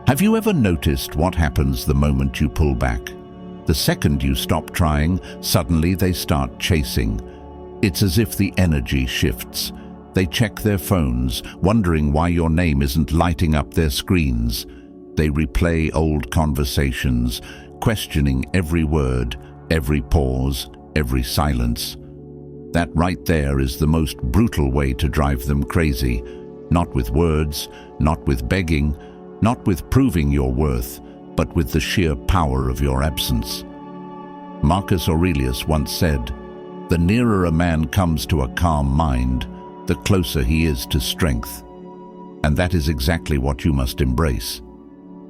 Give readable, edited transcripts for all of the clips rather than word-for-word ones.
Have you ever noticed what happens the moment you pull back? The second you stop trying, suddenly they start chasing. It's as if the energy shifts. They check their phones, wondering why your name isn't lighting up their screens. They replay old conversations, questioning every word, every pause, every silence. That right there is the most brutal way to drive them crazy. Not with words, not with begging, not with proving your worth, but with the sheer power of your absence. Marcus Aurelius once said, "The nearer a man comes to a calm mind, the closer he is to strength." And that is exactly what you must embrace.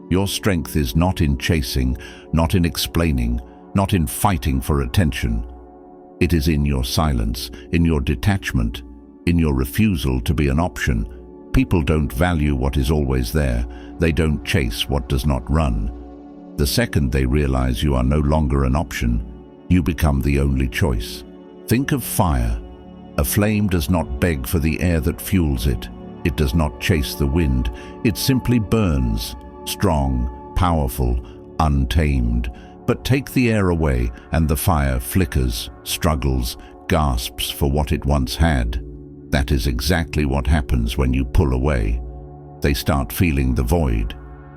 Your strength is not in chasing, not in explaining, not in fighting for attention. It is in your silence, in your detachment, in your refusal to be an option. People don't value what is always there. They don't chase what does not run. The second they realize you are no longer an option, you become the only choice. Think of fire. A flame does not beg for the air that fuels it. It does not chase the wind. It simply burns, strong, powerful, untamed. But take the air away and the fire flickers, struggles, gasps for what it once had. That is exactly what happens when you pull away. They start feeling the void.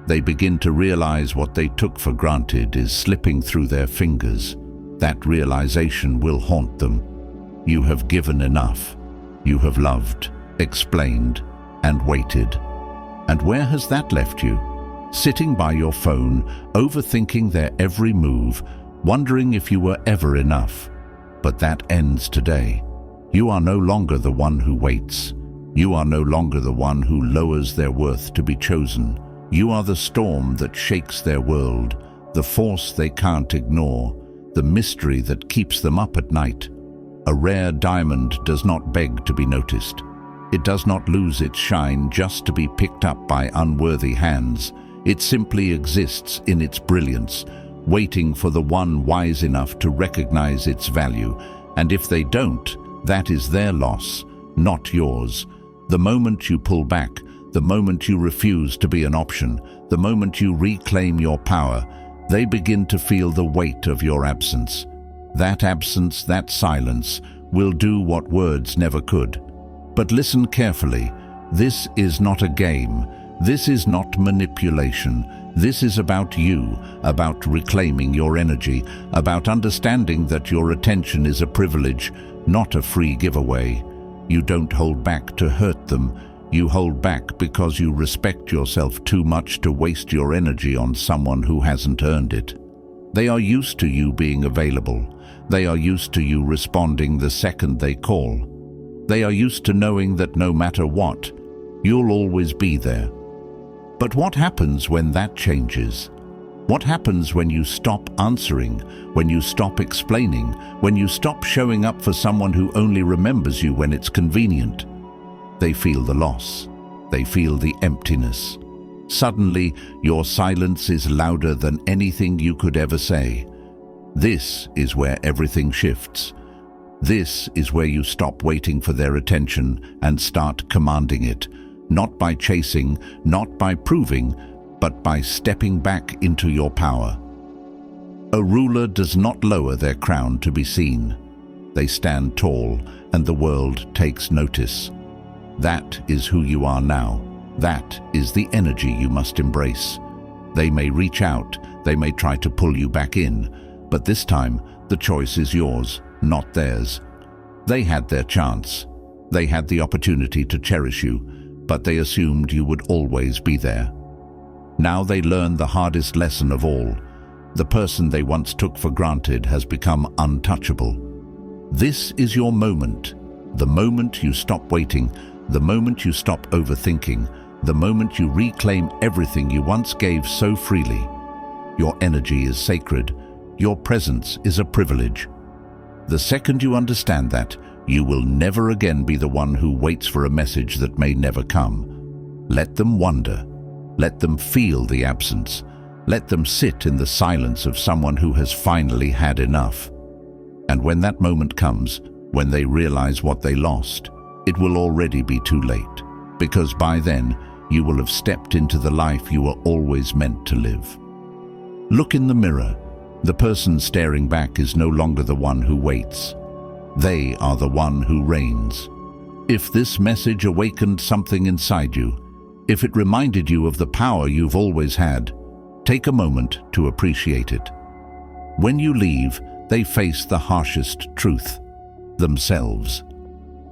They begin to realize what they took for granted is slipping through their fingers. That realization will haunt them. You have given enough. You have loved, explained, and waited. And where has that left you? Sitting by your phone, overthinking their every move, wondering if you were ever enough. But that ends today. You are no longer the one who waits. You are no longer the one who lowers their worth to be chosen. You are the storm that shakes their world, the force they can't ignore, the mystery that keeps them up at night. A rare diamond does not beg to be noticed. It does not lose its shine just to be picked up by unworthy hands. It simply exists in its brilliance, waiting for the one wise enough to recognize its value. And if they don't, that is their loss, not yours. The moment you pull back, the moment you refuse to be an option, the moment you reclaim your power, they begin to feel the weight of your absence. That absence, that silence, will do what words never could. But listen carefully. This is not a game. This is not manipulation. This is about you, about reclaiming your energy, about understanding that your attention is a privilege, not a free giveaway. You don't hold back to hurt them. You hold back because you respect yourself too much to waste your energy on someone who hasn't earned it. They are used to you being available. They are used to you responding the second they call. They are used to knowing that no matter what, you'll always be there. But what happens when that changes? What happens when you stop answering, when you stop explaining, when you stop showing up for someone who only remembers you when it's convenient? They feel the loss. They feel the emptiness. Suddenly, your silence is louder than anything you could ever say. This is where everything shifts. This is where you stop waiting for their attention and start commanding it. Not by chasing, not by proving, but by stepping back into your power. A ruler does not lower their crown to be seen. They stand tall, and the world takes notice. That is who you are now. That is the energy you must embrace. They may reach out, they may try to pull you back in, but this time the choice is yours, not theirs. They had their chance. They had the opportunity to cherish you, but they assumed you would always be there. Now they learn the hardest lesson of all. The person they once took for granted has become untouchable. This is your moment. The moment you stop waiting, the moment you stop overthinking, the moment you reclaim everything you once gave so freely. Your energy is sacred. Your presence is a privilege. The second you understand that, you will never again be the one who waits for a message that may never come. Let them wonder. Let them feel the absence. Let them sit in the silence of someone who has finally had enough. And when that moment comes, when they realize what they lost, it will already be too late, because by then, you will have stepped into the life you were always meant to live. Look in the mirror. The person staring back is no longer the one who waits. They are the one who reigns. If this message awakened something inside you, if it reminded you of the power you've always had, take a moment to appreciate it. When you leave, they face the harshest truth, themselves.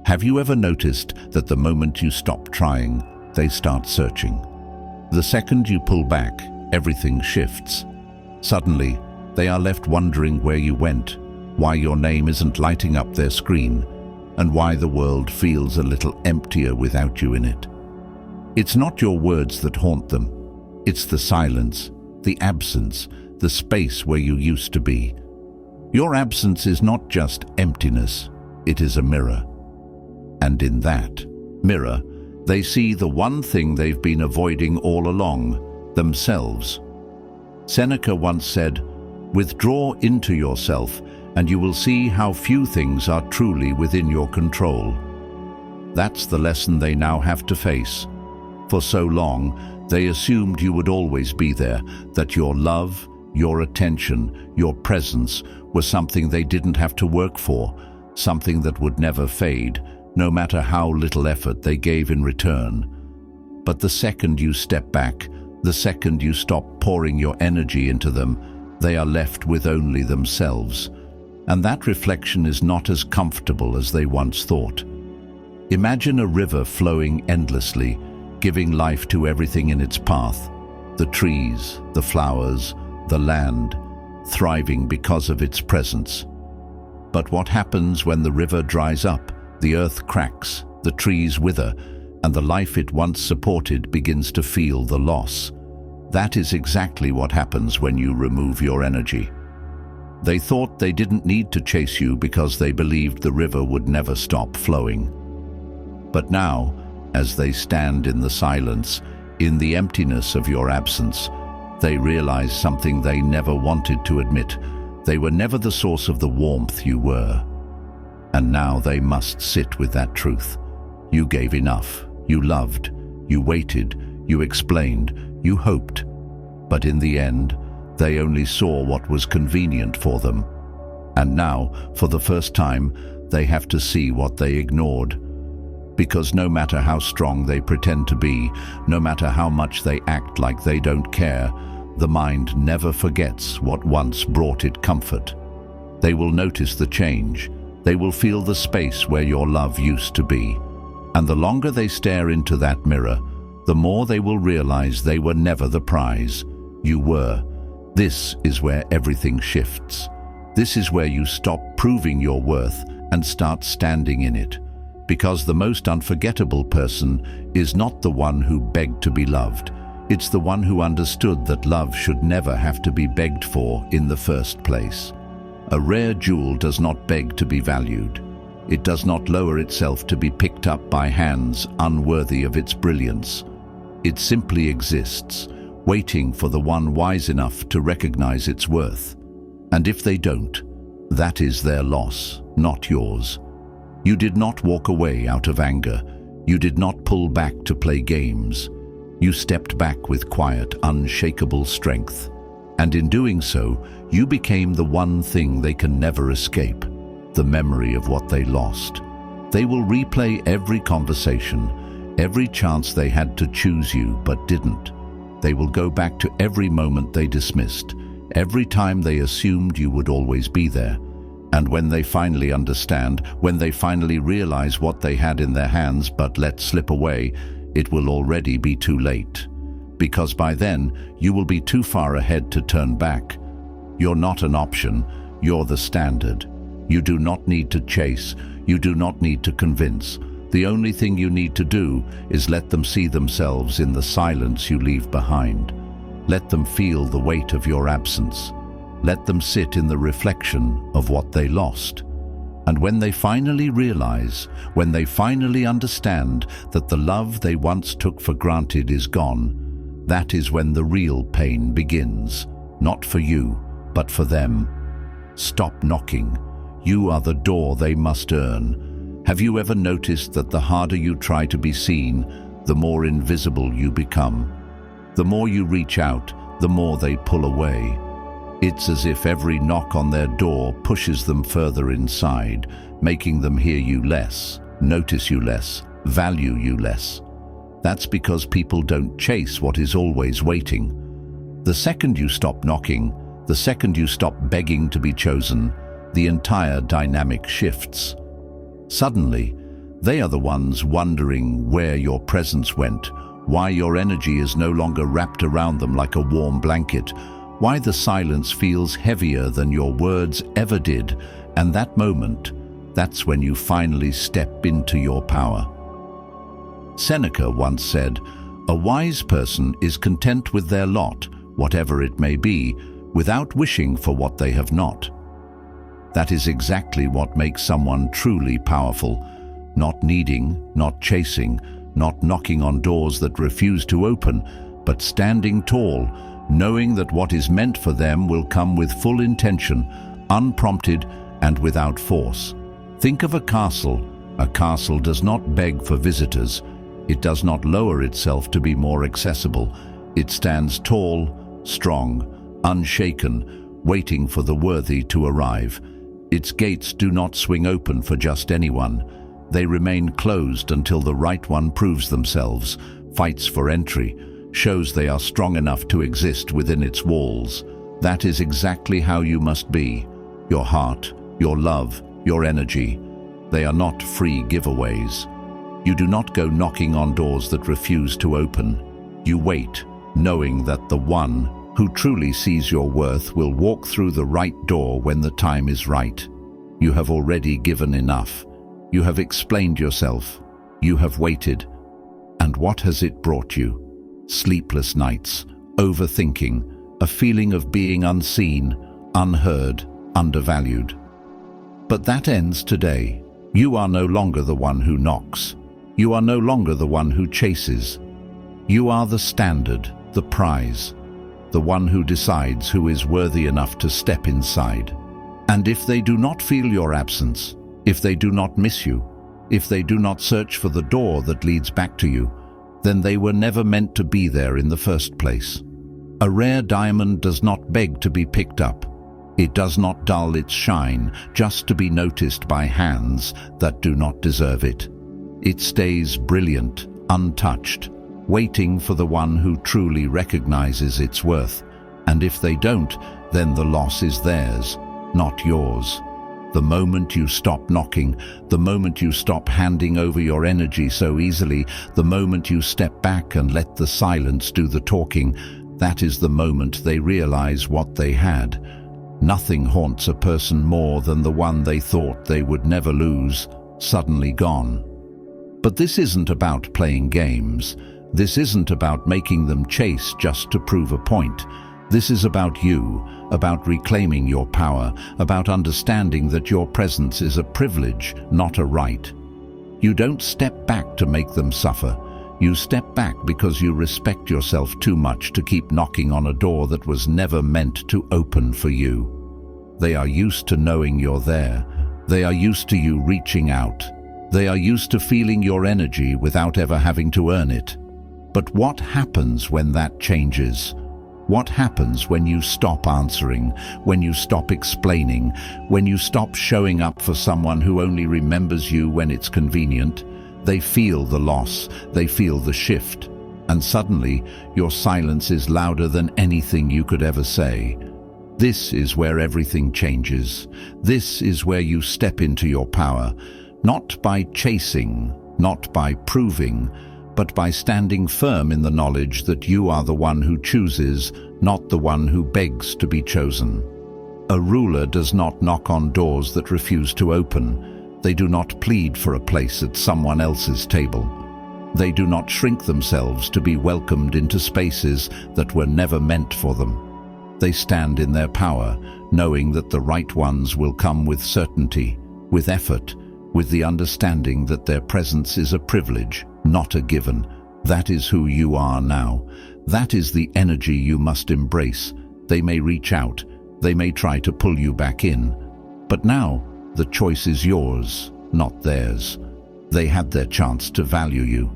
Have you ever noticed that the moment you stop trying, they start searching? The second you pull back, everything shifts. Suddenly, they are left wondering where you went, why your name isn't lighting up their screen, and why the world feels a little emptier without you in it. It's not your words that haunt them. It's the silence, the absence, the space where you used to be. Your absence is not just emptiness, it is a mirror. And in that mirror, they see the one thing they've been avoiding all along, themselves. Seneca once said, "Withdraw into yourself, and you will see how few things are truly within your control." That's the lesson they now have to face. For so long, they assumed you would always be there, that your love, your attention, your presence were something they didn't have to work for, something that would never fade, no matter how little effort they gave in return. But the second you step back, the second you stop pouring your energy into them, they are left with only themselves. And that reflection is not as comfortable as they once thought. Imagine a river flowing endlessly, giving life to everything in its path, the trees, the flowers, the land, thriving because of its presence. But what happens when the river dries up? The earth cracks, the trees wither, and the life it once supported begins to feel the loss. That is exactly what happens when you remove your energy. They thought they didn't need to chase you because they believed the river would never stop flowing. But now, as they stand in the silence, in the emptiness of your absence, they realize something they never wanted to admit. They were never the source of the warmth you were. And now they must sit with that truth. You gave enough, you loved, you waited, you explained, you hoped. But in the end, they only saw what was convenient for them. And now, for the first time, they have to see what they ignored. Because no matter how strong they pretend to be, no matter how much they act like they don't care, the mind never forgets what once brought it comfort. They will notice the change. They will feel the space where your love used to be. And the longer they stare into that mirror, the more they will realize they were never the prize. You were. This is where everything shifts. This is where you stop proving your worth and start standing in it. Because the most unforgettable person is not the one who begged to be loved. It's the one who understood that love should never have to be begged for in the first place. A rare jewel does not beg to be valued. It does not lower itself to be picked up by hands unworthy of its brilliance. It simply exists, waiting for the one wise enough to recognize its worth. And if they don't, that is their loss, not yours. You did not walk away out of anger. You did not pull back to play games. You stepped back with quiet, unshakable strength. And in doing so, you became the one thing they can never escape, the memory of what they lost. They will replay every conversation, every chance they had to choose you but didn't. They will go back to every moment they dismissed, every time they assumed you would always be there. And when they finally understand, when they finally realize what they had in their hands but let slip away, it will already be too late. Because by then, you will be too far ahead to turn back. You're not an option, you're the standard. You do not need to chase, you do not need to convince. The only thing you need to do is let them see themselves in the silence you leave behind. Let them feel the weight of your absence. Let them sit in the reflection of what they lost. And when they finally realize, when they finally understand that the love they once took for granted is gone, that is when the real pain begins, not for you, but for them. Stop knocking. You are the door they must earn. Have you ever noticed that the harder you try to be seen, the more invisible you become. The more you reach out, the more they pull away. It's as if every knock on their door pushes them further inside, making them hear you less, notice you less, value you less. That's because people don't chase what is always waiting. The second you stop knocking, the second you stop begging to be chosen, the entire dynamic shifts. Suddenly, they are the ones wondering where your presence went, why your energy is no longer wrapped around them like a warm blanket, why the silence feels heavier than your words ever did, and that moment, that's when you finally step into your power. Seneca once said, "A wise person is content with their lot, whatever it may be, without wishing for what they have not." That is exactly what makes someone truly powerful, not needing, not chasing, not knocking on doors that refuse to open, but standing tall, knowing that what is meant for them will come with full intention, unprompted and without force. Think of a castle. A castle does not beg for visitors. It does not lower itself to be more accessible. It stands tall, strong, unshaken, waiting for the worthy to arrive. Its gates do not swing open for just anyone. They remain closed until the right one proves themselves, fights for entry, shows they are strong enough to exist within its walls. That is exactly how you must be. Your heart, your love, your energy. They are not free giveaways. You do not go knocking on doors that refuse to open. You wait, knowing that the one who truly sees your worth will walk through the right door when the time is right. You have already given enough. You have explained yourself. You have waited. And what has it brought you? Sleepless nights, overthinking, a feeling of being unseen, unheard, undervalued. But that ends today. You are no longer the one who knocks. You are no longer the one who chases. You are the standard, the prize, the one who decides who is worthy enough to step inside. And if they do not feel your absence, if they do not miss you, if they do not search for the door that leads back to you, then they were never meant to be there in the first place. A rare diamond does not beg to be picked up. It does not dull its shine just to be noticed by hands that do not deserve it. It stays brilliant, untouched, waiting for the one who truly recognizes its worth. And if they don't, then the loss is theirs, not yours. The moment you stop knocking, the moment you stop handing over your energy so easily, the moment you step back and let the silence do the talking, that is the moment they realize what they had. Nothing haunts a person more than the one they thought they would never lose, suddenly gone. But this isn't about playing games. This isn't about making them chase just to prove a point. This is about you, about reclaiming your power, about understanding that your presence is a privilege, not a right. You don't step back to make them suffer. You step back because you respect yourself too much to keep knocking on a door that was never meant to open for you. They are used to knowing you're there. They are used to you reaching out. They are used to feeling your energy without ever having to earn it. But what happens when that changes? What happens when you stop answering, when you stop explaining, when you stop showing up for someone who only remembers you when it's convenient? They feel the loss, they feel the shift, and suddenly your silence is louder than anything you could ever say. This is where everything changes. This is where you step into your power, not by chasing, not by proving, but by standing firm in the knowledge that you are the one who chooses, not the one who begs to be chosen. A ruler does not knock on doors that refuse to open. They do not plead for a place at someone else's table. They do not shrink themselves to be welcomed into spaces that were never meant for them. They stand in their power, knowing that the right ones will come with certainty, with effort, with the understanding that their presence is a privilege, not a given. That is who you are now. That is the energy you must embrace. They may reach out. They may try to pull you back in. But now, the choice is yours, not theirs. They had their chance to value you.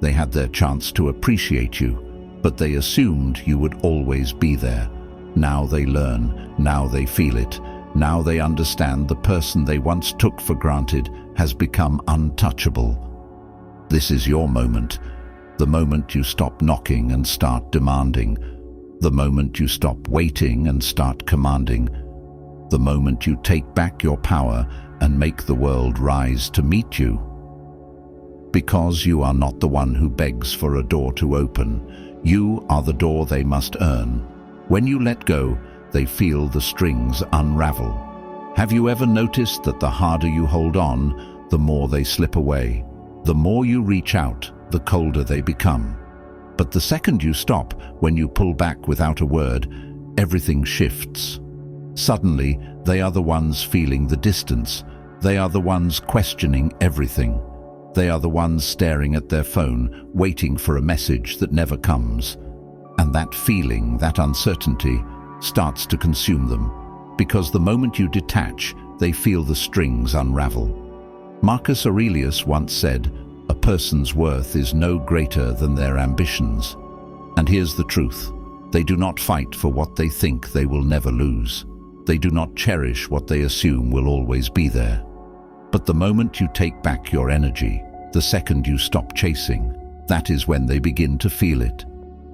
They had their chance to appreciate you, but they assumed you would always be there. Now they learn, now they feel it, now they understand the person they once took for granted has become untouchable. This is your moment, the moment you stop knocking and start demanding, the moment you stop waiting and start commanding, the moment you take back your power and make the world rise to meet you. Because you are not the one who begs for a door to open, you are the door they must earn. When you let go, they feel the strings unravel. Have you ever noticed that the harder you hold on, the more they slip away? The more you reach out, the colder they become. But the second you stop, when you pull back without a word, everything shifts. Suddenly, they are the ones feeling the distance. They are the ones questioning everything. They are the ones staring at their phone, waiting for a message that never comes. And that feeling, that uncertainty, starts to consume them. Because the moment you detach, they feel the strings unravel. Marcus Aurelius once said, "A person's worth is no greater than their ambitions." And here's the truth. They do not fight for what they think they will never lose. They do not cherish what they assume will always be there. But the moment you take back your energy, the second you stop chasing, that is when they begin to feel it.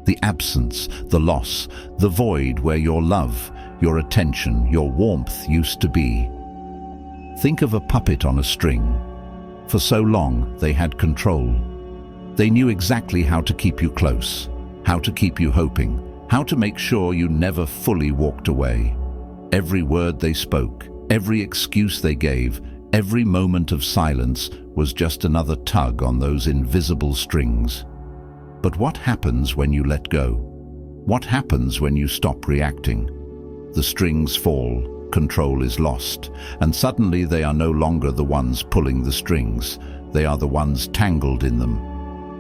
The absence, the loss, the void where your love, your attention, your warmth used to be. Think of a puppet on a string. For so long, they had control. They knew exactly how to keep you close, how to keep you hoping, how to make sure you never fully walked away. Every word they spoke, every excuse they gave, every moment of silence was just another tug on those invisible strings. But what happens when you let go? What happens when you stop reacting? The strings fall, control is lost, and suddenly they are no longer the ones pulling the strings. They are the ones tangled in them.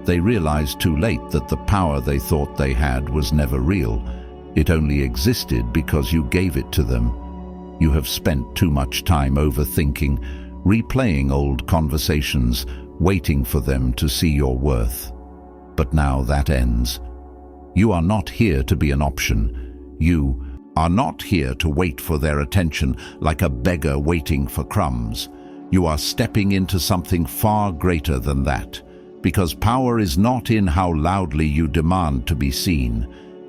They realize too late that the power they thought they had was never real. It only existed because you gave it to them. You have spent too much time overthinking, replaying old conversations, waiting for them to see your worth. But now that ends. You are not here to be an option. You are not here to wait for their attention like a beggar waiting for crumbs. You are stepping into something far greater than that, because power is not in how loudly you demand to be seen.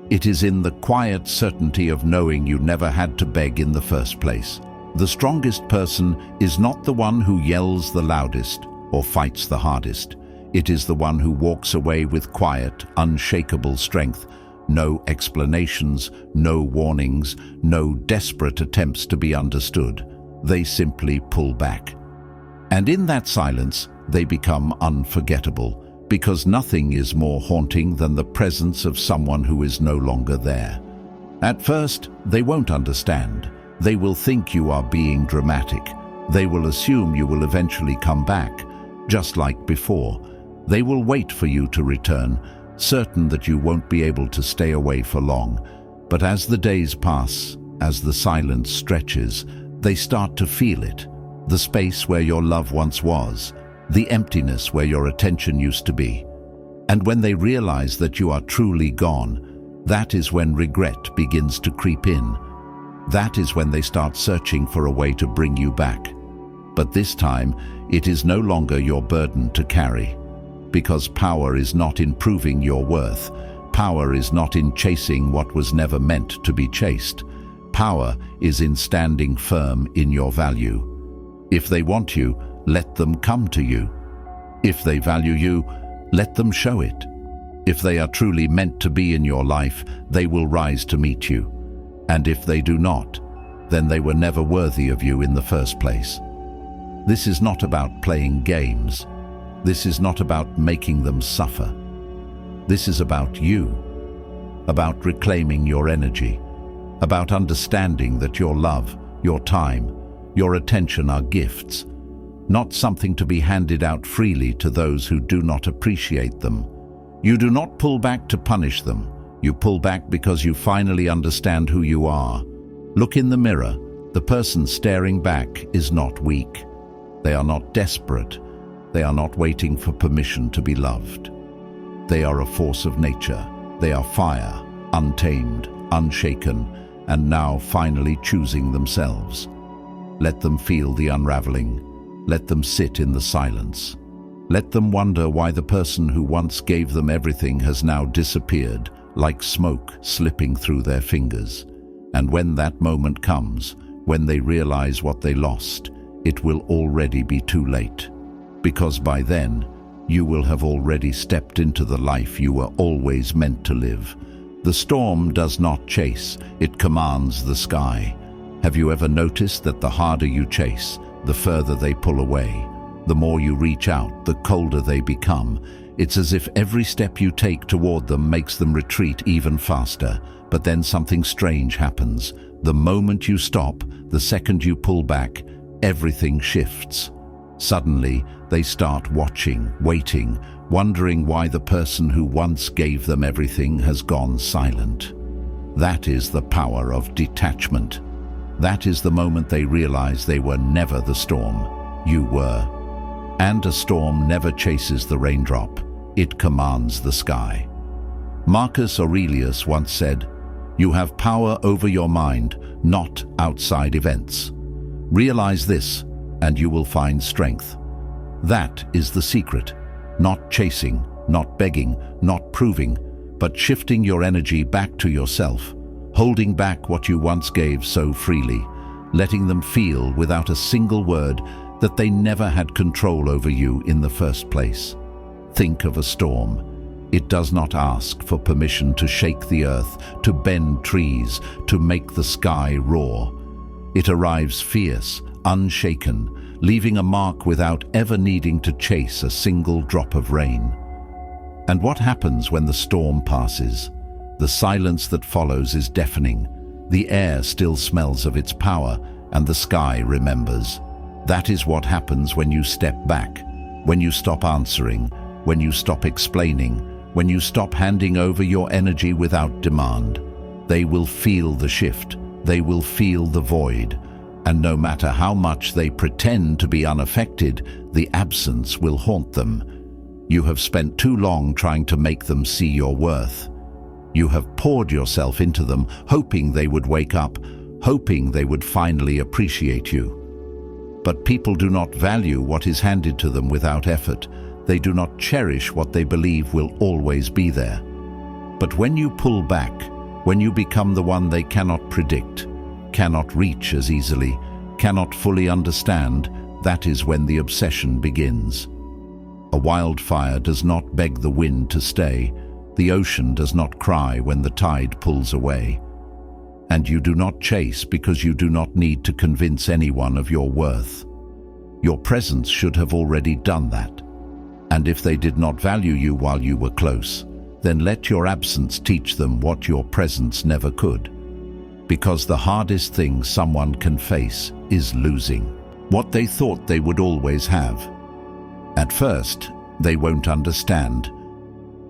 It is in the quiet certainty of knowing you never had to beg in the first place. The strongest person is not the one who yells the loudest or fights the hardest. It is the one who walks away with quiet, unshakable strength. No explanations, no warnings, no desperate attempts to be understood. They simply pull back. And in that silence, they become unforgettable, because nothing is more haunting than the presence of someone who is no longer there. At first, they won't understand. They will think you are being dramatic. They will assume you will eventually come back, just like before. They will wait for you to return, certain that you won't be able to stay away for long. But as the days pass, as the silence stretches, they start to feel it. The space where your love once was, the emptiness where your attention used to be. And when they realize that you are truly gone, that is when regret begins to creep in. That is when they start searching for a way to bring you back. But this time, it is no longer your burden to carry. Because power is not in proving your worth. Power is not in chasing what was never meant to be chased. Power is in standing firm in your value. If they want you, let them come to you. If they value you, let them show it. If they are truly meant to be in your life, they will rise to meet you. And if they do not, then they were never worthy of you in the first place. This is not about playing games. This is not about making them suffer. This is about you, about reclaiming your energy, about understanding that your love, your time, your attention are gifts, not something to be handed out freely to those who do not appreciate them. You do not pull back to punish them. You pull back because you finally understand who you are. Look in the mirror. The person staring back is not weak. They are not desperate. They are not waiting for permission to be loved. They are a force of nature. They are fire, untamed, unshaken, and now finally choosing themselves. Let them feel the unraveling. Let them sit in the silence. Let them wonder why the person who once gave them everything has now disappeared, like smoke slipping through their fingers. And when that moment comes, when they realize what they lost, it will already be too late. Because by then, you will have already stepped into the life you were always meant to live. The storm does not chase, it commands the sky. Have you ever noticed that the harder you chase, the further they pull away? The more you reach out, the colder they become. It's as if every step you take toward them makes them retreat even faster. But then something strange happens. The moment you stop, the second you pull back, everything shifts. Suddenly, they start watching, waiting, wondering why the person who once gave them everything has gone silent. That is the power of detachment. That is the moment they realize they were never the storm. You were. And a storm never chases the raindrop. It commands the sky. Marcus Aurelius once said, "You have power over your mind, not outside events. Realize this, and you will find strength." That is the secret. Not chasing, not begging, not proving, but shifting your energy back to yourself, holding back what you once gave so freely, letting them feel without a single word that they never had control over you in the first place. Think of a storm. It does not ask for permission to shake the earth, to bend trees, to make the sky roar. It arrives fierce, unshaken, leaving a mark without ever needing to chase a single drop of rain. And what happens when the storm passes? The silence that follows is deafening. The air still smells of its power, and the sky remembers. That is what happens when you step back, when you stop answering, when you stop explaining, when you stop handing over your energy without demand. They will feel the shift. They will feel the void. And no matter how much they pretend to be unaffected, the absence will haunt them. You have spent too long trying to make them see your worth. You have poured yourself into them, hoping they would wake up, hoping they would finally appreciate you. But people do not value what is handed to them without effort. They do not cherish what they believe will always be there. But when you pull back, when you become the one they cannot predict, cannot reach as easily, cannot fully understand, that is when the obsession begins. A wildfire does not beg the wind to stay. The ocean does not cry when the tide pulls away. And you do not chase because you do not need to convince anyone of your worth. Your presence should have already done that. And if they did not value you while you were close, then let your absence teach them what your presence never could. Because the hardest thing someone can face is losing what they thought they would always have. At first, they won't understand.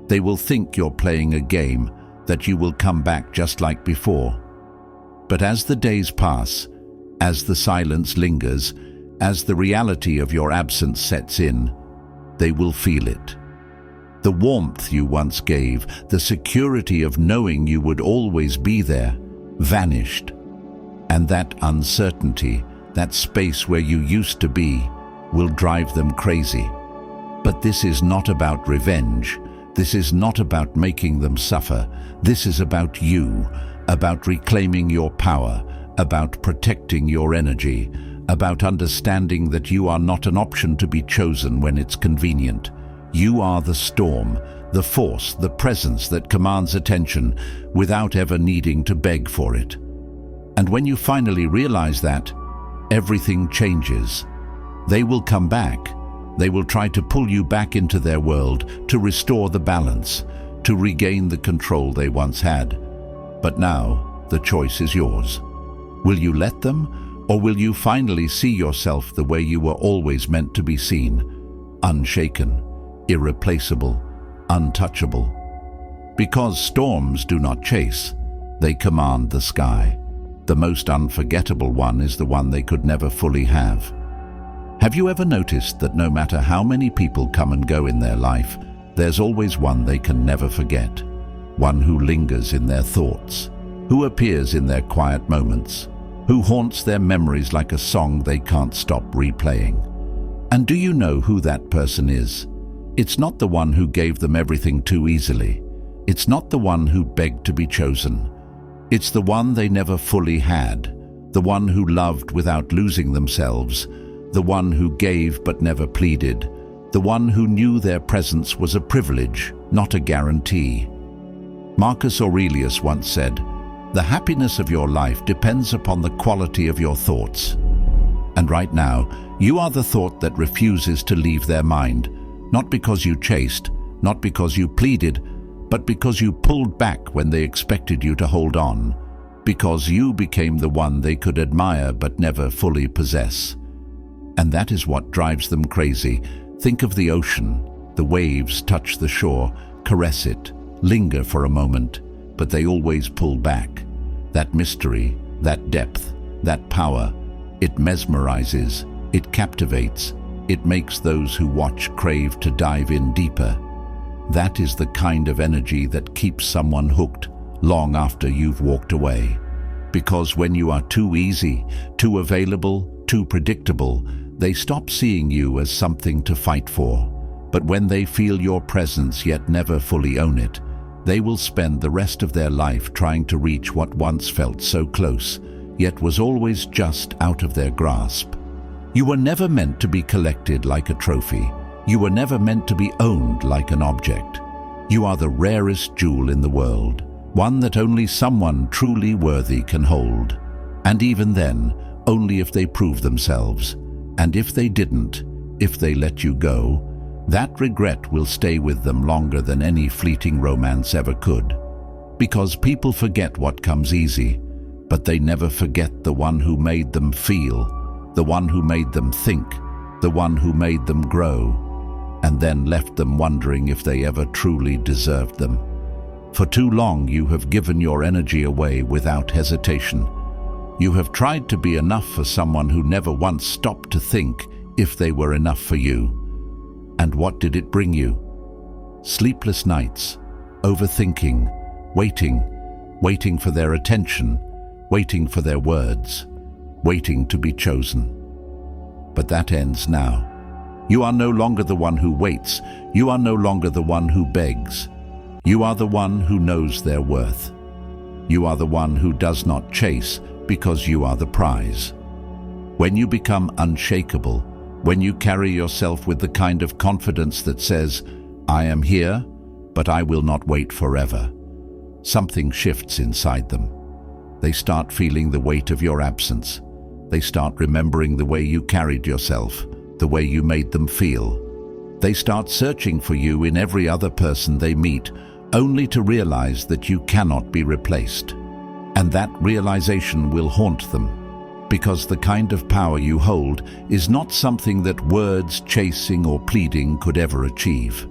They will think you're playing a game, that you will come back just like before. But as the days pass, as the silence lingers, as the reality of your absence sets in, they will feel it. The warmth you once gave, the security of knowing you would always be there, vanished. And that uncertainty, that space where you used to be, will drive them crazy. But this is not about revenge. This is not about making them suffer. This is about you, about reclaiming your power, about protecting your energy, about understanding that you are not an option to be chosen when it's convenient. You are the storm, the force, the presence that commands attention without ever needing to beg for it. And when you finally realize that, everything changes. They will come back. They will try to pull you back into their world, to restore the balance, to regain the control they once had. But now, the choice is yours. Will you let them, or will you finally see yourself the way you were always meant to be seen? Unshaken, irreplaceable, untouchable. Because storms do not chase, they command the sky. The most unforgettable one is the one they could never fully have. Have you ever noticed that no matter how many people come and go in their life, there's always one they can never forget, one who lingers in their thoughts, who appears in their quiet moments, who haunts their memories like a song they can't stop replaying. And do you know who that person is? It's not the one who gave them everything too easily. It's not the one who begged to be chosen. It's the one they never fully had, the one who loved without losing themselves, the one who gave but never pleaded, the one who knew their presence was a privilege, not a guarantee. Marcus Aurelius once said, "The happiness of your life depends upon the quality of your thoughts." And right now, you are the thought that refuses to leave their mind, not because you chased, not because you pleaded, but because you pulled back when they expected you to hold on, because you became the one they could admire but never fully possess. And that is what drives them crazy. Think of the ocean. The waves touch the shore, caress it, linger for a moment, but they always pull back. That mystery, that depth, that power, it mesmerizes, it captivates, it makes those who watch crave to dive in deeper. That is the kind of energy that keeps someone hooked long after you've walked away. Because when you are too easy, too available, too predictable, they stop seeing you as something to fight for. But when they feel your presence yet never fully own it, they will spend the rest of their life trying to reach what once felt so close, yet was always just out of their grasp. You were never meant to be collected like a trophy. You were never meant to be owned like an object. You are the rarest jewel in the world, one that only someone truly worthy can hold. And even then, only if they prove themselves. And if they didn't, if they let you go, that regret will stay with them longer than any fleeting romance ever could. Because people forget what comes easy, but they never forget the one who made them feel, the one who made them think, the one who made them grow, and then left them wondering if they ever truly deserved them. For too long you have given your energy away without hesitation. You have tried to be enough for someone who never once stopped to think if they were enough for you. And what did it bring you? Sleepless nights, overthinking, waiting for their attention, waiting for their words, waiting to be chosen. But that ends now. You are no longer the one who waits. You are no longer the one who begs. You are the one who knows their worth. You are the one who does not chase because you are the prize. When you become unshakable, when you carry yourself with the kind of confidence that says, "I am here, but I will not wait forever," something shifts inside them. They start feeling the weight of your absence. They start remembering the way you carried yourself, the way you made them feel. They start searching for you in every other person they meet, only to realize that you cannot be replaced. And that realization will haunt them, because the kind of power you hold is not something that words, chasing, or pleading could ever achieve.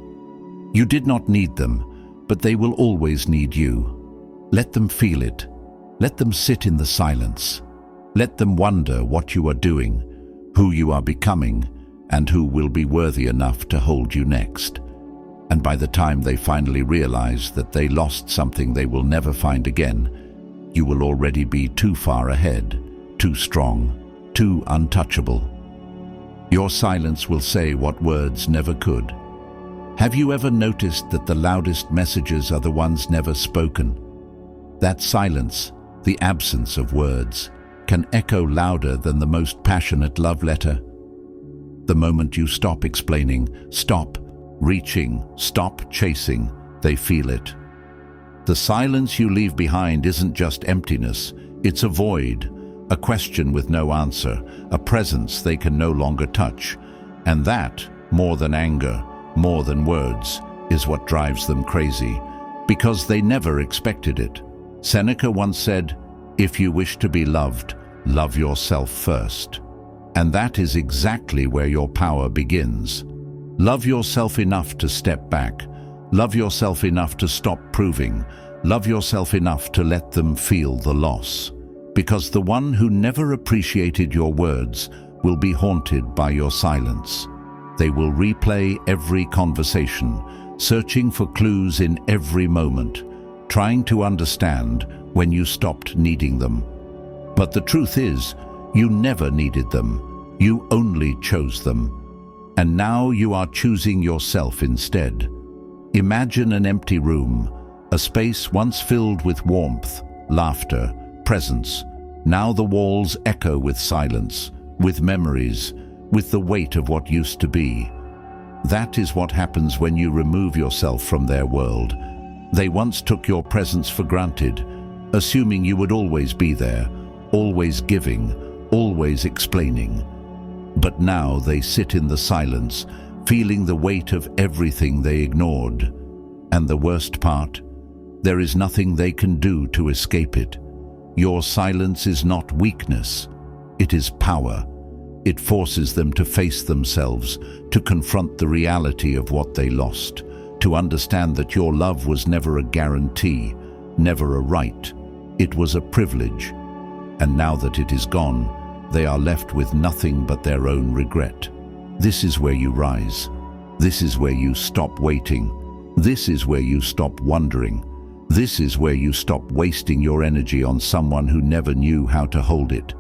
You did not need them, but they will always need you. Let them feel it. Let them sit in the silence. Let them wonder what you are doing, who you are becoming, and who will be worthy enough to hold you next. And by the time they finally realize that they lost something they will never find again, you will already be too far ahead, too strong, too untouchable. Your silence will say what words never could. Have you ever noticed that the loudest messages are the ones never spoken? That silence, the absence of words, can echo louder than the most passionate love letter. The moment you stop explaining, stop reaching, stop chasing, they feel it. The silence you leave behind isn't just emptiness, it's a void, a question with no answer, a presence they can no longer touch. And that, more than anger, more than words, is what drives them crazy, because they never expected it. Seneca once said, "If you wish to be loved, love yourself first." And that is exactly where your power begins. Love yourself enough to step back. Love yourself enough to stop proving. Love yourself enough to let them feel the loss. Because the one who never appreciated your words will be haunted by your silence. They will replay every conversation, searching for clues in every moment, trying to understand when you stopped needing them. But the truth is, you never needed them. You only chose them. And now you are choosing yourself instead. Imagine an empty room, a space once filled with warmth, laughter, presence. Now the walls echo with silence, with memories, with the weight of what used to be. That is what happens when you remove yourself from their world. They once took your presence for granted, assuming you would always be there, always giving, always explaining. But now they sit in the silence, feeling the weight of everything they ignored. And the worst part? There is nothing they can do to escape it. Your silence is not weakness, it is power. It forces them to face themselves, to confront the reality of what they lost, to understand that your love was never a guarantee, never a right. It was a privilege. And now that it is gone, they are left with nothing but their own regret. This is where you rise. This is where you stop waiting. This is where you stop wondering. This is where you stop wasting your energy on someone who never knew how to hold it.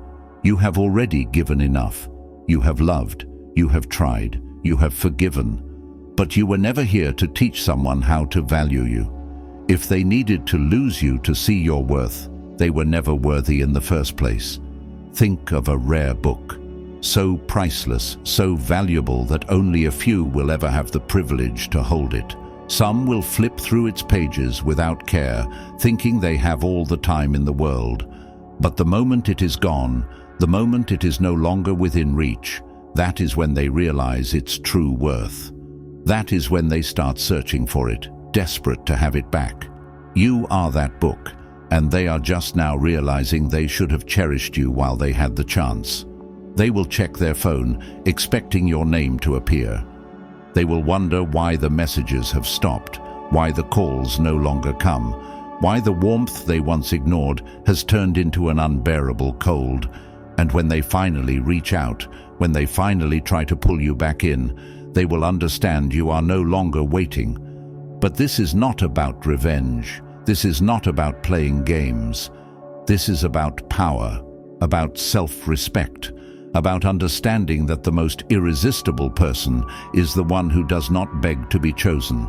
You have already given enough. You have loved. You have tried. You have forgiven. But you were never here to teach someone how to value you. If they needed to lose you to see your worth, they were never worthy in the first place. Think of a rare book, so priceless, so valuable that only a few will ever have the privilege to hold it. Some will flip through its pages without care, thinking they have all the time in the world. But the moment it is gone, the moment it is no longer within reach, that is when they realize its true worth. That is when they start searching for it, desperate to have it back. You are that book, and they are just now realizing they should have cherished you while they had the chance. They will check their phone, expecting your name to appear. They will wonder why the messages have stopped, why the calls no longer come, why the warmth they once ignored has turned into an unbearable cold. And when they finally reach out, when they finally try to pull you back in, they will understand you are no longer waiting. But this is not about revenge. This is not about playing games. This is about power, about self-respect, about understanding that the most irresistible person is the one who does not beg to be chosen.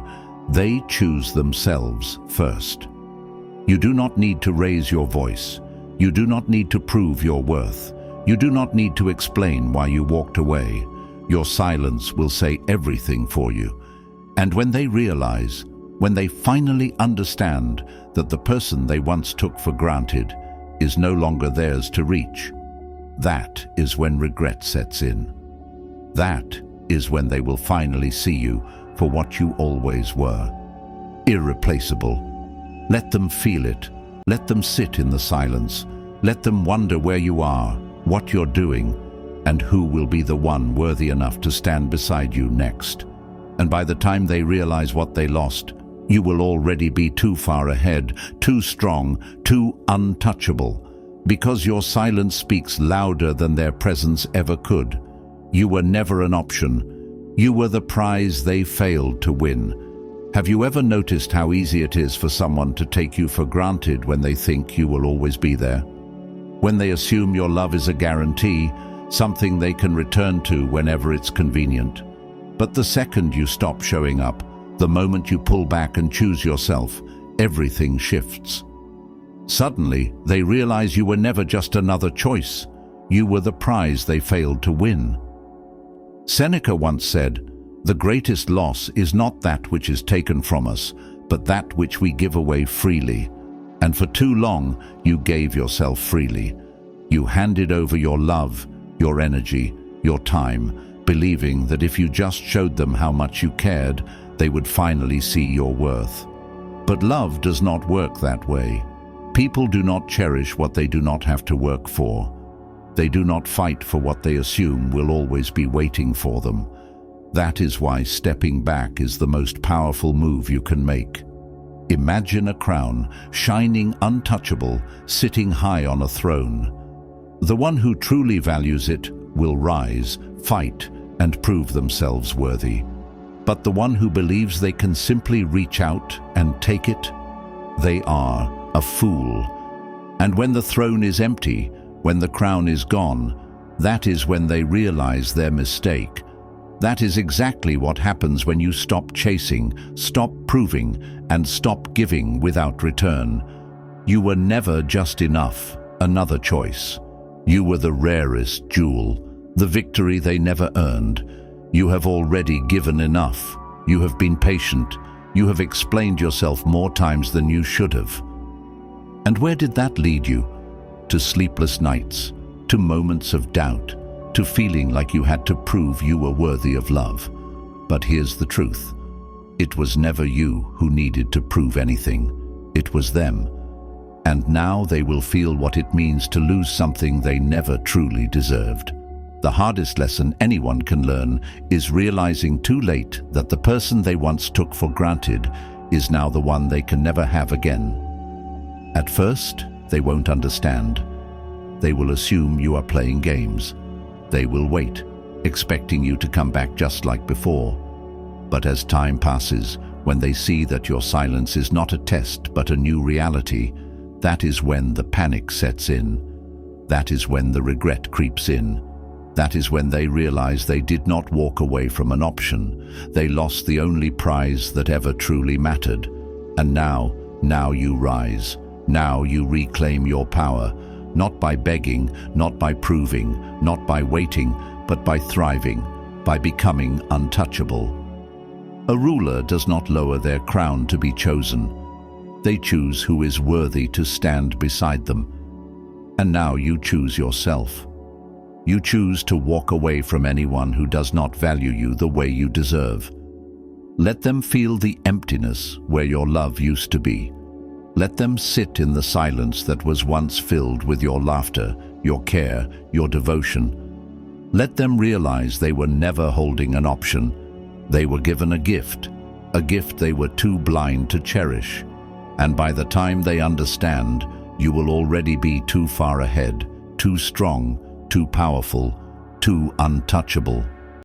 They choose themselves first. You do not need to raise your voice. You do not need to prove your worth. You do not need to explain why you walked away. Your silence will say everything for you. And when they realize, when they finally understand that the person they once took for granted is no longer theirs to reach, that is when regret sets in. That is when they will finally see you for what you always were. Irreplaceable. Let them feel it. Let them sit in the silence. Let them wonder where you are, what you're doing, and who will be the one worthy enough to stand beside you next. And by the time they realize what they lost, you will already be too far ahead, too strong, too untouchable, because your silence speaks louder than their presence ever could. You were never an option. You were the prize they failed to win. Have you ever noticed how easy it is for someone to take you for granted when they think you will always be there? When they assume your love is a guarantee, something they can return to whenever it's convenient. But the second you stop showing up, the moment you pull back and choose yourself, everything shifts. Suddenly, they realize you were never just another choice. You were the prize they failed to win. Seneca once said, "The greatest loss is not that which is taken from us, but that which we give away freely." And for too long, you gave yourself freely. You handed over your love, your energy, your time, believing that if you just showed them how much you cared, they would finally see your worth. But love does not work that way. People do not cherish what they do not have to work for. They do not fight for what they assume will always be waiting for them. That is why stepping back is the most powerful move you can make. Imagine a crown, shining untouchable, sitting high on a throne. The one who truly values it will rise, fight, and prove themselves worthy. But the one who believes they can simply reach out and take it, they are a fool. And when the throne is empty, when the crown is gone, that is when they realize their mistake. That is exactly what happens when you stop chasing, stop proving, and stop giving without return. You were never just enough, another choice. You were the rarest jewel, the victory they never earned. You have already given enough. You have been patient. You have explained yourself more times than you should have. And where did that lead you? To sleepless nights, to moments of doubt, to feeling like you had to prove you were worthy of love. But here's the truth. It was never you who needed to prove anything. It was them. And now they will feel what it means to lose something they never truly deserved. The hardest lesson anyone can learn is realizing too late that the person they once took for granted is now the one they can never have again. At first, they won't understand. They will assume you are playing games. They will wait, expecting you to come back just like before. But as time passes, when they see that your silence is not a test but a new reality, that is when the panic sets in. That is when the regret creeps in. That is when they realize they did not walk away from an option. They lost the only prize that ever truly mattered. And now you rise. Now you reclaim your power, not by begging, not by proving, not by waiting, but by thriving, by becoming untouchable. A ruler does not lower their crown to be chosen. They choose who is worthy to stand beside them. And now you choose yourself. You choose to walk away from anyone who does not value you the way you deserve. Let them feel the emptiness where your love used to be. Let them sit in the silence that was once filled with your laughter, your care, your devotion. Let them realize they were never holding an option. They were given a gift they were too blind to cherish. And by the time they understand, you will already be too far ahead, too strong, too powerful, too untouchable.